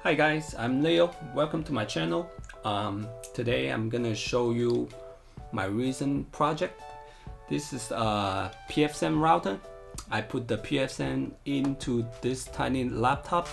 Hi guys, I'm Leo. Welcome to my channel. Today I'm gonna show you my recent project. This is a Pfsense router. I put the Pfsense into this tiny laptop.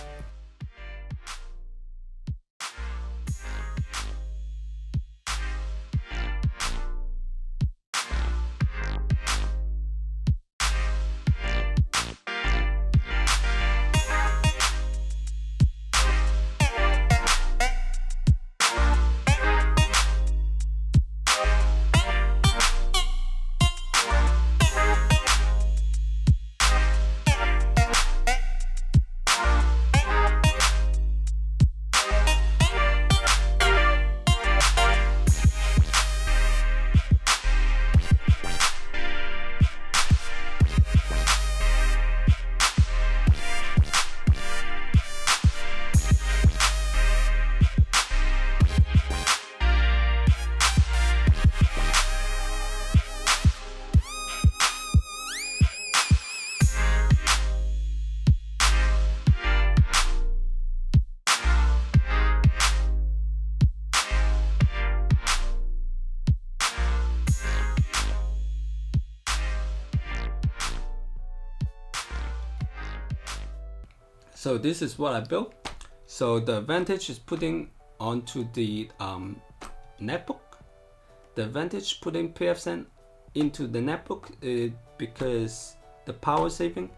So this is what I built. So the advantage is putting onto the netbook. The advantage putting Pfsense into the netbook is because the power saving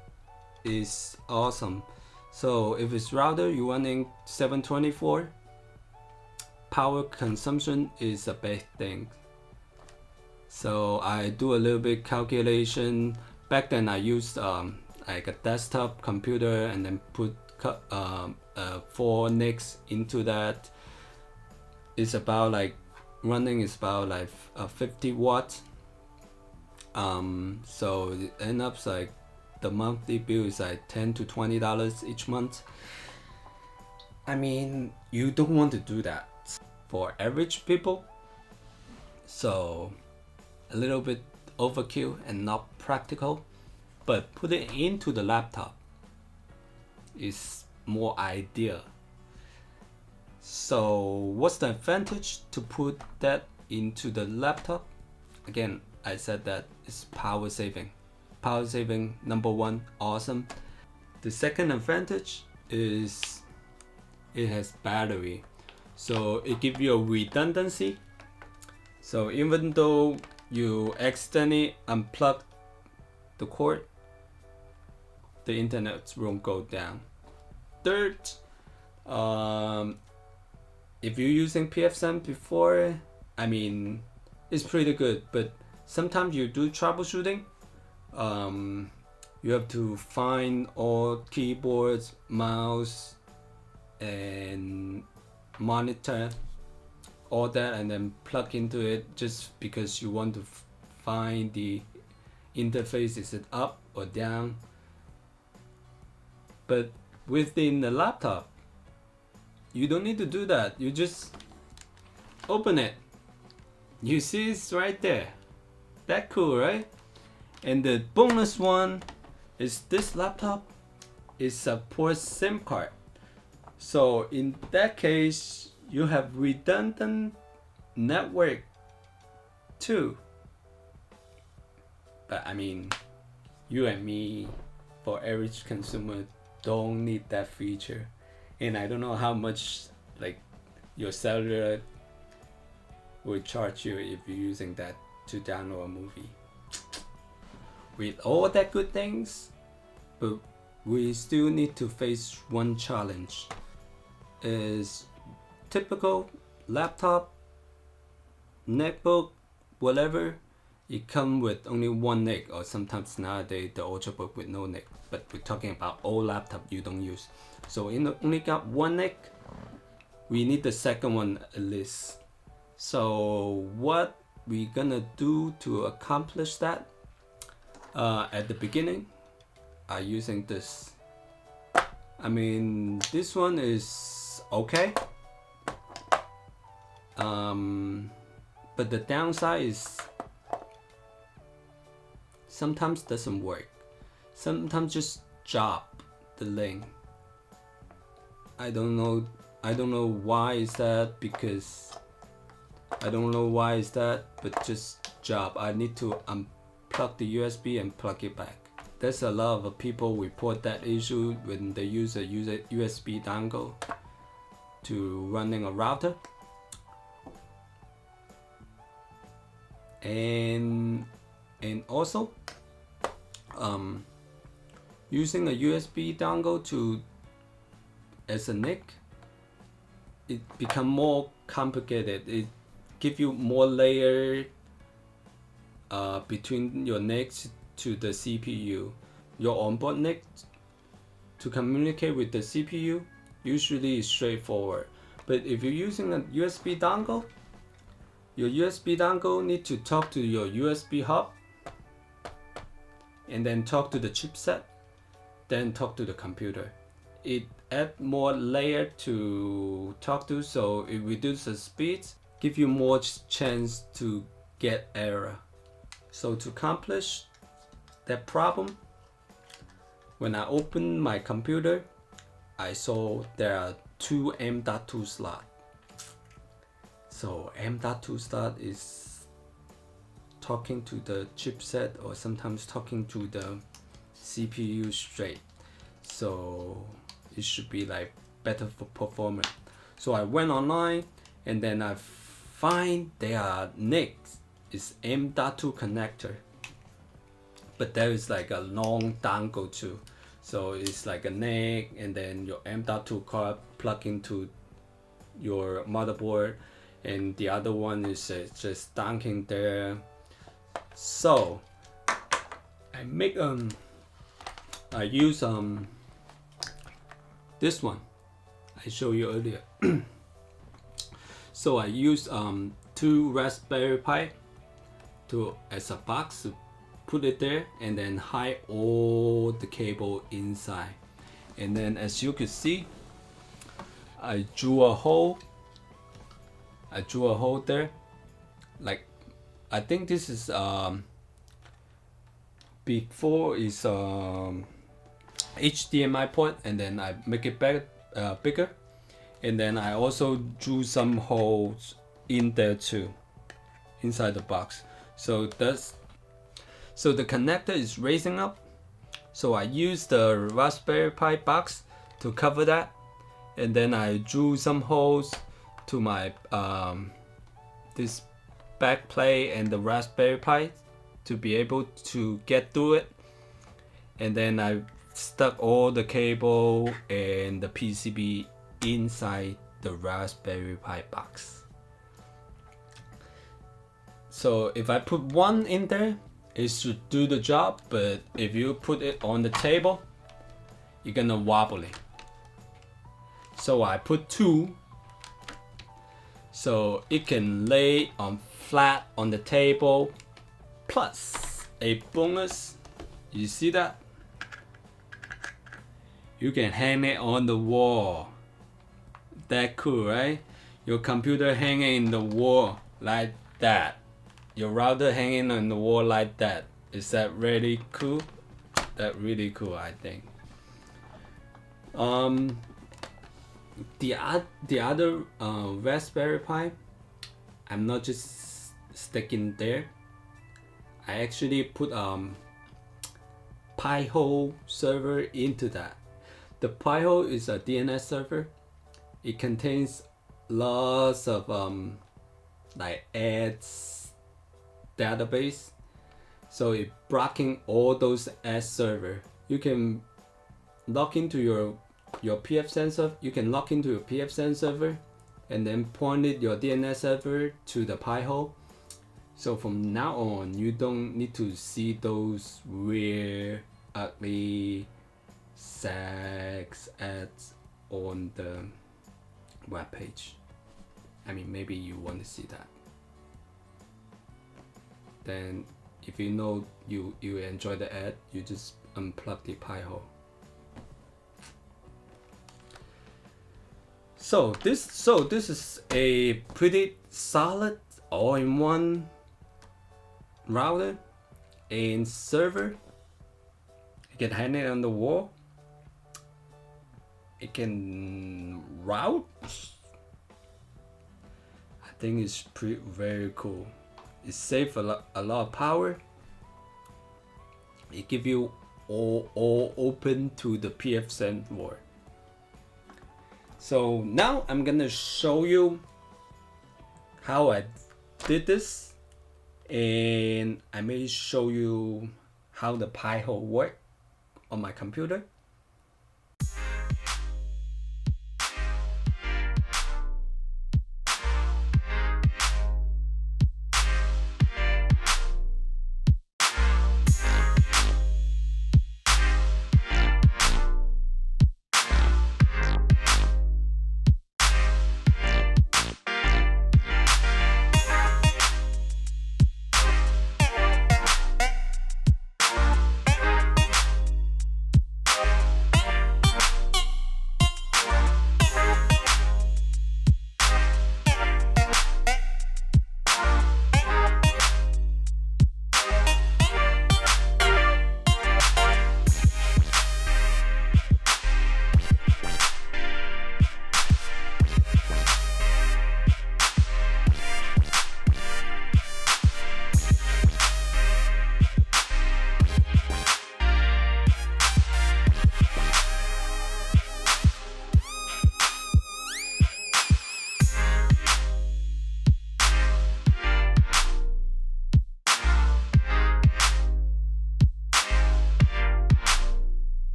is awesome. So if it's router you're running 724, power consumption is a big thing. So I do a little bit calculation. Back then I used like a desktop computer and then put 4 NICs into that. It's about like running is about like 50 watts. So it ends up like the monthly bill is like $10 to $20 each month. I mean, you don't want to do that for average people. So a little bit overkill and not practical. But put it into the laptop is more ideal. So what's the advantage to put that into the laptop? Again, I said that it's power saving. Power saving, number one, awesome. The second advantage is it has battery. So it gives you a redundancy. So even though you accidentally unplug the cord, the internet won't go down. Third, if you're using Pfsense before, I mean, it's pretty good, but sometimes you do troubleshooting. You have to find all keyboards, mouse, and monitor, all that, and then plug into it just because you want to find the interface, is it up or down. But within the laptop, you don't need to do that. You just open it. You see it's right there. That cool, right? And the bonus one is this laptop it supports SIM card. So in that case, you have redundant network too. But I mean, you and me, for average consumer, don't need that feature. And I don't know how much like your cellular will charge you if you're using that to download a movie. With all that good things, but we still need to face one challenge. Is typical laptop, netbook, whatever, it comes with only one NIC, or sometimes nowadays the ultrabook with no NIC. But we're talking about old laptop you don't use. So in the only got one NIC, we need the second one at least. So what we gonna do to accomplish that? At the beginning, I'm using this. I mean, this one is okay. But the downside is sometimes doesn't work. Sometimes just drop the link. I don't know why is that, because I don't know why is that, but just job. I need to unplug the USB and plug it back. There's a lot of people report that issue when they use a USB dongle to running a router. And also using a USB dongle to as a NIC, it become more complicated. It give you more layer between your NICs to the CPU. Your onboard NIC to communicate with the CPU usually is straightforward, but if you're using a USB dongle, your USB dongle need to talk to your USB hub, and then talk to the chipset, then talk to the computer. It add more layer to talk to, so it reduces the speeds, give you more chance to get error. So to accomplish that problem, when I opened my computer, I saw there are two M.2 slots. So M.2 slot is talking to the chipset or sometimes talking to the CPU straight. So it should be like better for performance. So I went online and then I find there are NICs. It's M.2 connector, but there is like a long dongle too. So it's like a NIC and then your M.2 card plug into your motherboard, and the other one is just dunking there. So I use this one I showed you earlier. So I use two Raspberry Pi as a box to put it there, and then hide all the cable inside. And then as you can see, I drew a hole there. Like, I think this is before is HDMI port, and then I make it bigger, and then I also drew some holes in there too, inside the box. So the connector is raising up, so I use the Raspberry Pi box to cover that, and then I drew some holes to my this back plate and the Raspberry Pi to be able to get through it, and then I stuck all the cable and the PCB inside the Raspberry Pi box. So if I put one in there, it should do the job, but if you put it on the table, you're gonna wobble it. So I put two, so it can lay on flat on the table. Plus a bonus, you see that? You can hang it on the wall. That cool, right? Your computer hanging in the wall like that. Your router hanging on the wall like that. Is that really cool? That really cool, I think. The other Raspberry Pi, I'm not just sticking there. I actually put Pi-hole server into that. The Pi-hole is a DNS server. It contains lots of like ads database, so it blocking all those ads server. You can log into your Pfsense. You can log into your Pfsense server and then point it your DNS server to the Pi-hole. So from now on, you don't need to see those weird, ugly sex ads on the web page. I mean, maybe you want to see that. Then, if you know you enjoy the ad, you just unplug the Pi-hole. So this is a pretty solid all-in-one router and server. You can hang it on the wall, it can route. I think it's very cool. It saves a lot of power. It give you all open to the Pfsense Router. So now I'm gonna show you how I did this, and I may show you how the Pi-hole work on my computer.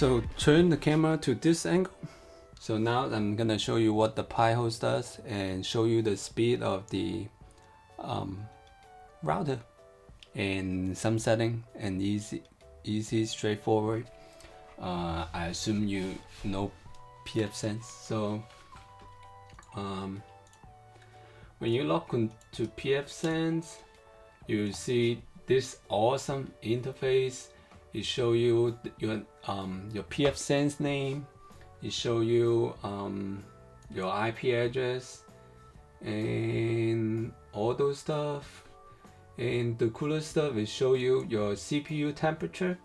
So turn the camera to this angle. So now I'm gonna show you what the Pi-hole does and show you the speed of the router and some setting, and easy straightforward. I assume you know Pfsense. So when you log into Pfsense, you see this awesome interface. It show you your Pfsense name. It show you your IP address and all those stuff. And the coolest stuff is show you your CPU temperature,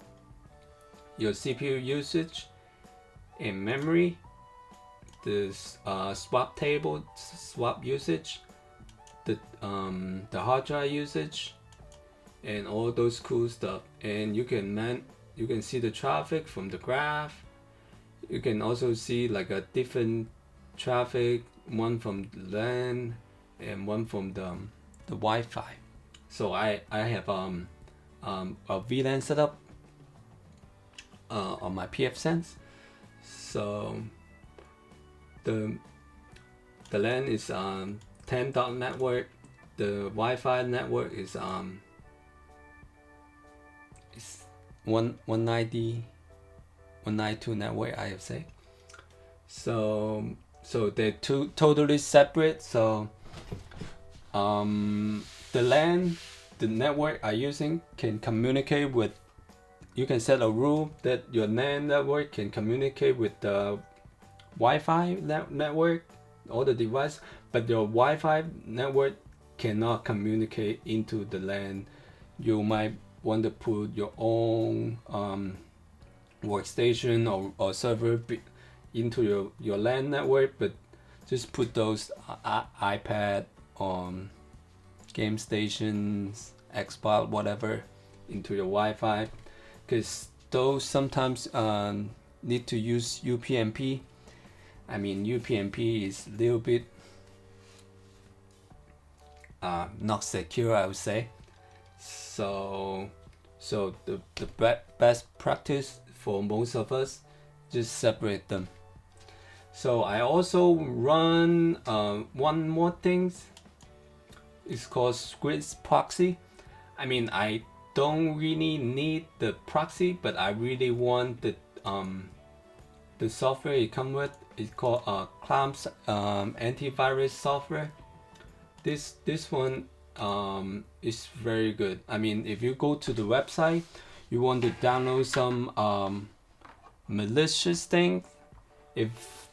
your CPU usage, and memory, the swap table, swap usage, the hard drive usage, and all those cool stuff. And you can see the traffic from the graph. You can also see like a different traffic, one from the LAN and one from the Wi-Fi. So I have a VLAN setup on my Pfsense. So the LAN is 10 dot network. The Wi-Fi network is 192 network, I would say. So they're totally separate. So the LAN, the network I'm using can communicate with. You can set a rule that your LAN network can communicate with the Wi-Fi network, all the device, but your Wi-Fi network cannot communicate into the LAN. You might want to put your own workstation or server into your LAN network, but just put those iPad, game stations, Xbox, whatever, into your Wi-Fi, because those sometimes need to use UPnP. I mean, UPnP is a little bit not secure, I would say. So the best practice for most of us, just separate them. So I also run one more thing. It's called Squid Proxy. I mean, I don't really need the proxy, but I really want the software it comes with. It's called Clamps antivirus software. This one is very good. I mean, if you go to the website, you want to download some malicious thing. If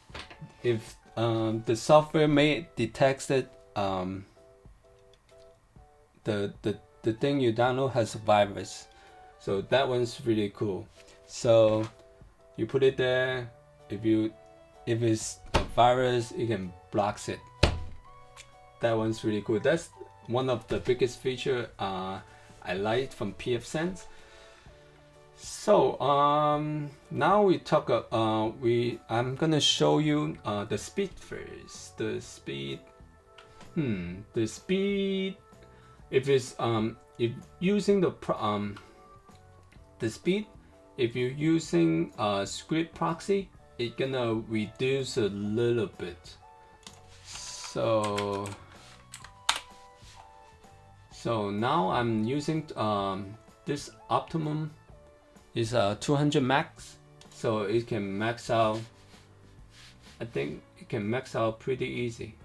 the software may detect it, the thing you download has a virus, so that one's really cool. So you put it there. If it's a virus, you can block it. That one's really cool. That's one of the biggest feature I like from Pfsense. So now we talk. I'm gonna show you the speed first. The speed. If it's if using the speed, if you're using script proxy, it's gonna reduce a little bit. So now I'm using this optimum is 200 max, so it can max out. I think it can max out pretty easy.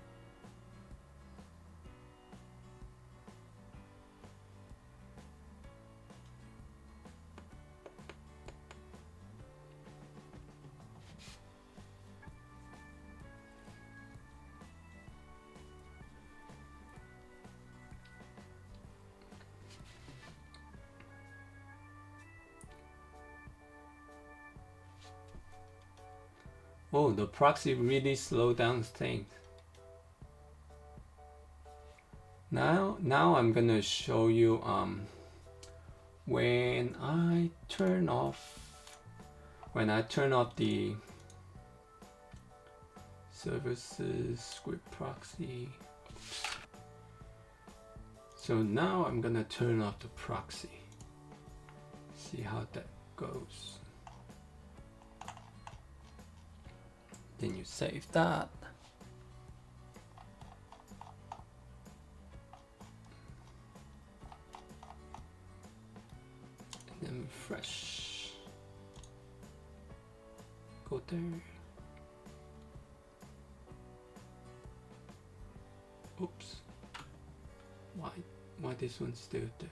Oh, the proxy really slowed down things. Now I'm gonna show you when I turn off the services script proxy. So now I'm gonna turn off the proxy. See how that goes. Then you save that. And then refresh. Go there. Oops. Why this one's still there?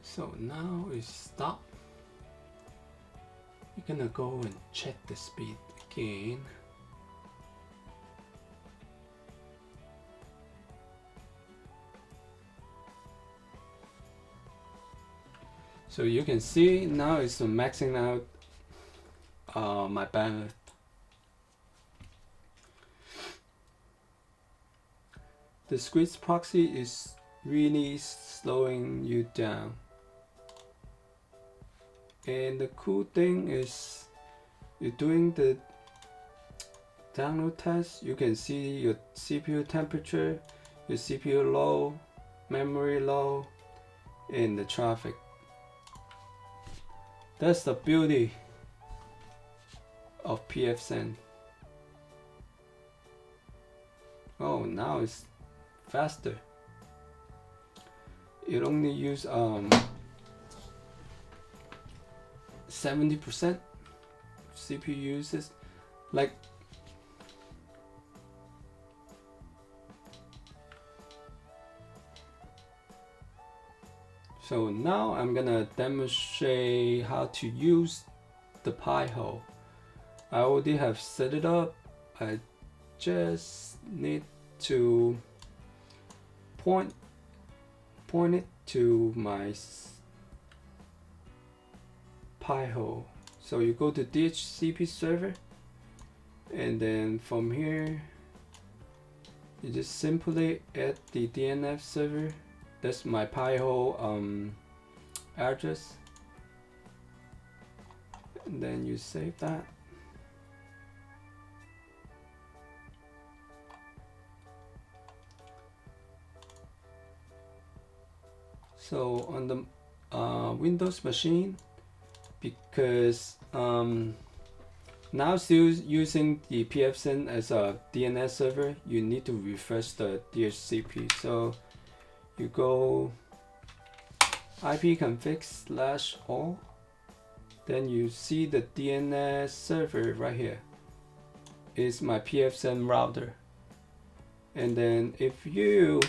So now it's stop. You're gonna go and check the speed again. So you can see now it's maxing out my bandwidth. The squeeze proxy is really slowing you down. And the cool thing is, you're doing the download test, you can see your CPU temperature, your CPU low, memory low, and the traffic. That's the beauty of Pfsense. Oh, now it's faster. It only use 70% CPU uses. Like, so now I'm gonna demonstrate how to use the Pi-hole. I already have set it up. I just need to point it to my Pi-hole. So you go to DHCP server, and then from here you just simply add the DNF server. That's my Pi-hole address, and then you save that. So on the Windows machine, because now still using the Pfsense as a DNS server, you need to refresh the DHCP. So you go ipconfig/all, then you see the DNS server right here. It's my Pfsense router. And then if you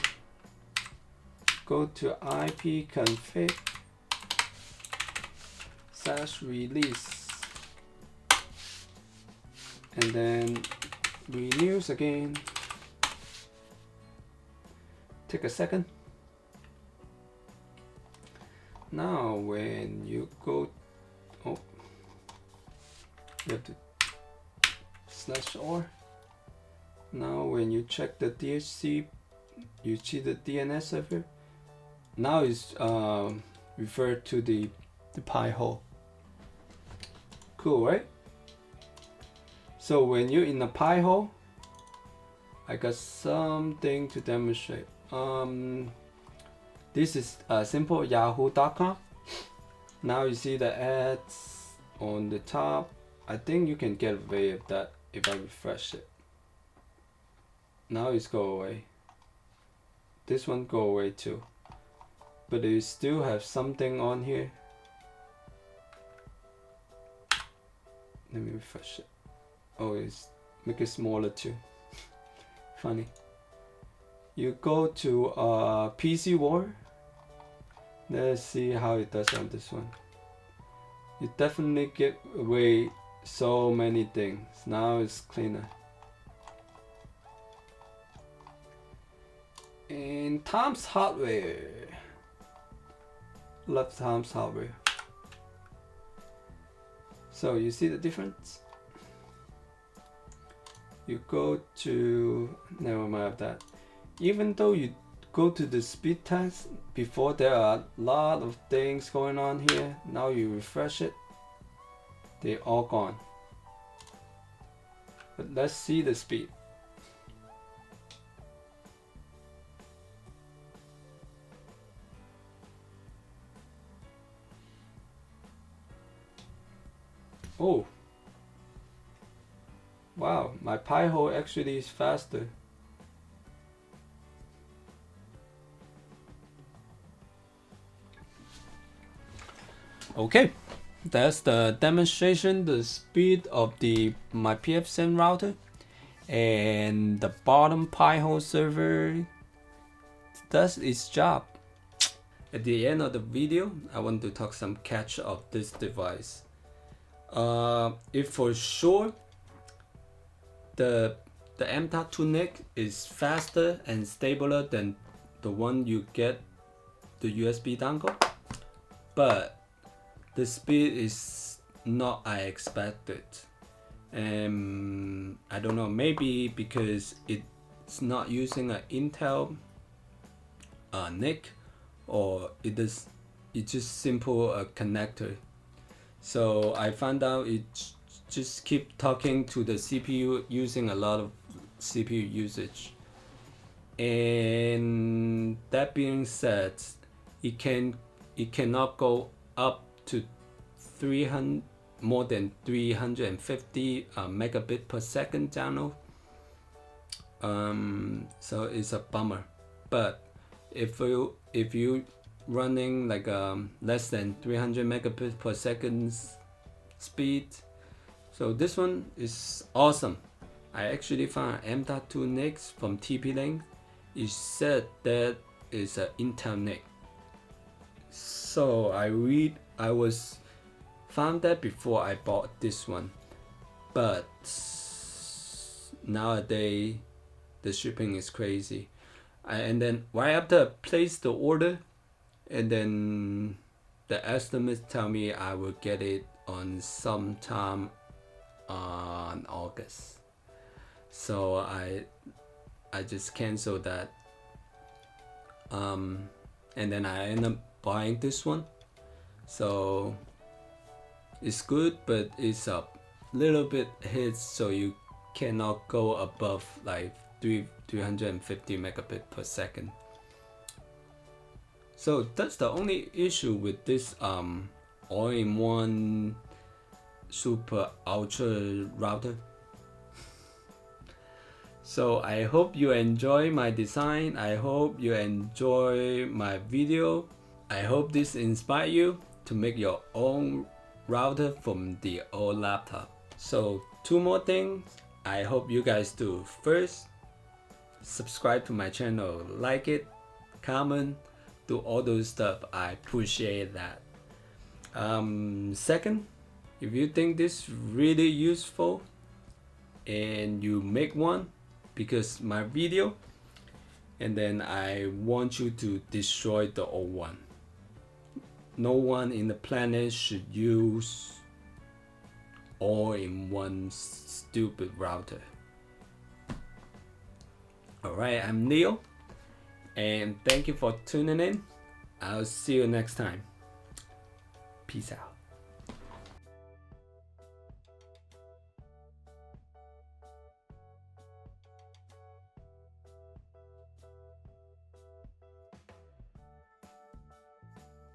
go to ipconfig/release and then renews again. Take a second. Now when you go, you have to /r. Now when you check the DHC, you see the DNS server. Now it's referred to the Pi-hole. Cool, right? So when you're in the Pi-hole, I got something to demonstrate. This is simple yahoo.com. Now you see the ads on the top. I think you can get away with that if I refresh it. Now it's go away. This one go away too. But you still have something on here. Let me refresh it. Oh, it's make it smaller too. Funny. You go to PC War. Let's see how it does on this one. You definitely get away so many things. Now it's cleaner. And Tom's Hardware. Love Tom's Hardware. So you see the difference? You go to, never mind that. Even though you go to the speed test, before there are a lot of things going on here. Now you refresh it, they're all gone. But let's see the speed. Oh, wow, my Pi-hole actually is faster. Okay, that's the demonstration, the speed of my Pfsense router, and the bottom Pi-hole server does its job. At the end of the video, I want to talk some catch of this device. If for sure the M.2 NIC is faster and stabler than the one you get the USB dongle, but the speed is not I expected. I don't know, maybe because it's not using an Intel NIC, or it's just simple connector. So I found out it just keep talking to the CPU using a lot of CPU usage. And that being said, it cannot go up to 300 more than 350 megabit per second download. So it's a bummer. But if you running like less than 300 megabit per second speed, so this one is awesome. I actually found an M.2 NIC from TP-Link. It said that is an Intel NIC. So I was found that before I bought this one, but nowadays the shipping is crazy. And then right after I placed the order, and then the estimates tell me I will get it on sometime on August. So I just canceled that. And then I end up buying this one. So it's good, but it's a little bit hits, so you cannot go above like 350 megabit per second. So that's the only issue with this all-in-one super ultra router. So I hope you enjoy my design. I hope you enjoy my video. I hope this inspires you to make your own router from the old laptop. So 2 more things I hope you guys do. First, subscribe to my channel, like it, comment, do all those stuff. I appreciate that. Second, if you think this really useful and you make one because my video, and then I want you to destroy the old one. No one in the planet should use all-in-one stupid router. Alright, I'm Leo, and thank you for tuning in. I'll see you next time. Peace out.